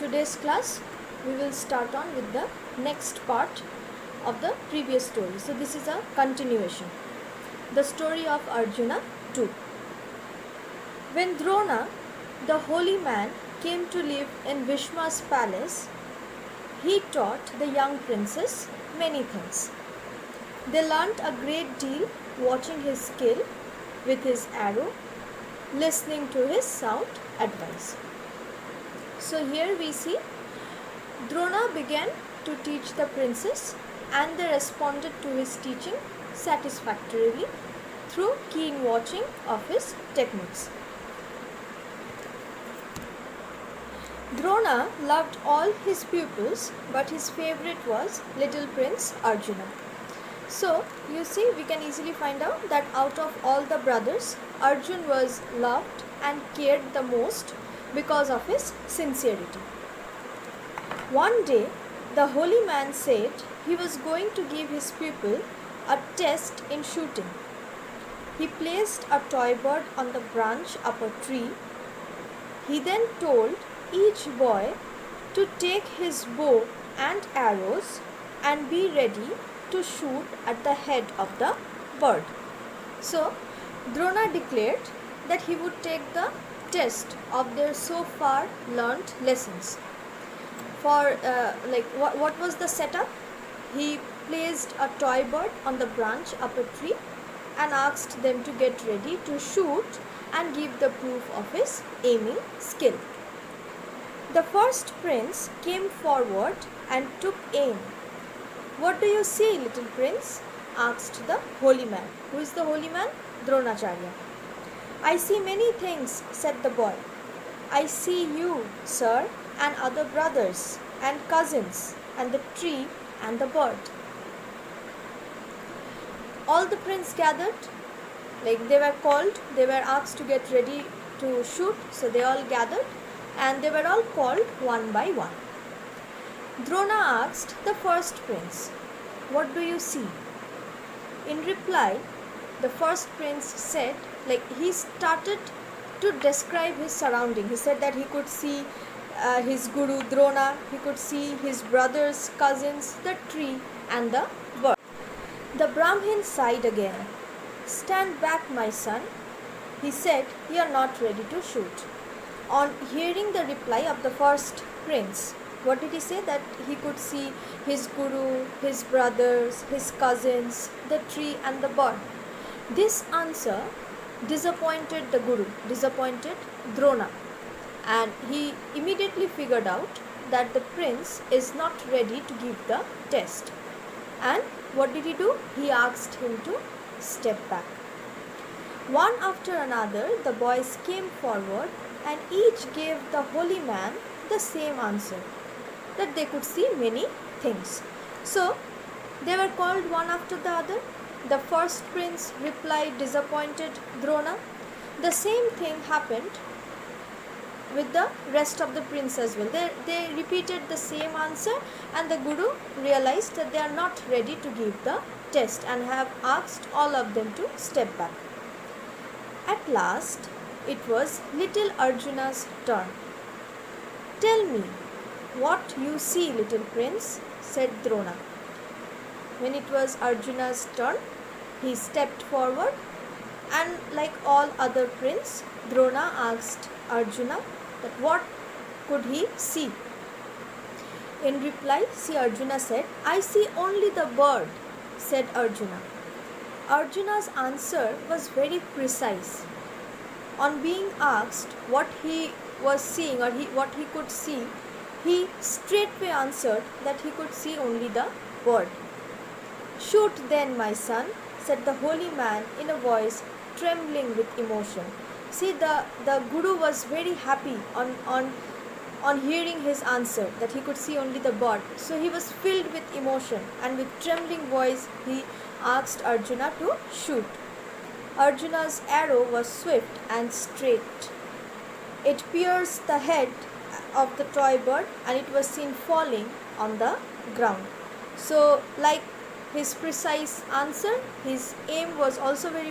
today's class we will start on with the next part of the previous story. So this is a continuation. The story of Arjuna 2. When Drona, the holy man, came to live in Bhishma's palace, he taught the young princes many things. They learnt a great deal watching his skill with his arrow, listening to his sound advice. So here we see Drona began to teach the princes and they responded to his teaching satisfactorily through keen watching of his techniques. Drona loved all his pupils, but his favorite was little prince Arjuna. So you see, we can easily find out that out of all the brothers, Arjun was loved and cared the most because of his sincerity. One day, the holy man said he was going to give his pupil a test in shooting. He placed a toy bird on the branch of a tree. He then told each boy to take his bow and arrows and be ready to shoot at the head of the bird. So, Drona declared that he would take the test of their so far learnt lessons. For what was the setup? He placed a toy bird on the branch of a tree and asked them to get ready to shoot and give the proof of his aiming skill. The first prince came forward and took aim. "What do you see, little prince?" asked the holy man. Who is the holy man? Dronacharya. "I see many things," said the boy. "I see you, sir, and other brothers and cousins, and the tree and the bird." All the princes gathered, they were called, they were asked to get ready to shoot, so they all gathered and they were all called one by one. Drona asked the first prince, "What do you see?" In reply, the first prince said, he started to describe his surrounding. He said that he could see his guru Drona, he could see his brothers, cousins, the tree and the bird. The Brahmin sighed again. "Stand back, my son," he said. "You are not ready to shoot." On hearing the reply of the first prince, what did he say? That he could see his guru, his brothers, his cousins, the tree and the bird. This answer disappointed the guru, disappointed Drona, and he immediately figured out that the prince is not ready to give the test. And what did he do? He asked him to step back. One after another, the boys came forward and each gave the holy man the same answer, that they could see many things. So, they were called one after the other. The first prince replied, disappointed Drona. The same thing happened with the rest of the princes as well. They repeated the same answer and the guru realized that they are not ready to give the test and have asked all of them to step back. At last, it was little Arjuna's turn. "Tell me what you see, little prince," said Drona. When it was Arjuna's turn, he stepped forward and like all other princes, Drona asked Arjuna that what could he see. In reply, Arjuna said, "I see only the bird," said Arjuna. Arjuna's answer was very precise. On being asked what he was seeing or what he could see, he straightway answered that he could see only the bird. "Shoot then, my son," said the holy man in a voice trembling with emotion. See, the guru was very happy on hearing his answer that he could see only the bird. So he was filled with emotion and with trembling voice he asked Arjuna to shoot. Arjuna's arrow was swift and straight. It pierced the head of the toy bird and it was seen falling on the ground. So, like his precise answer, his aim was also very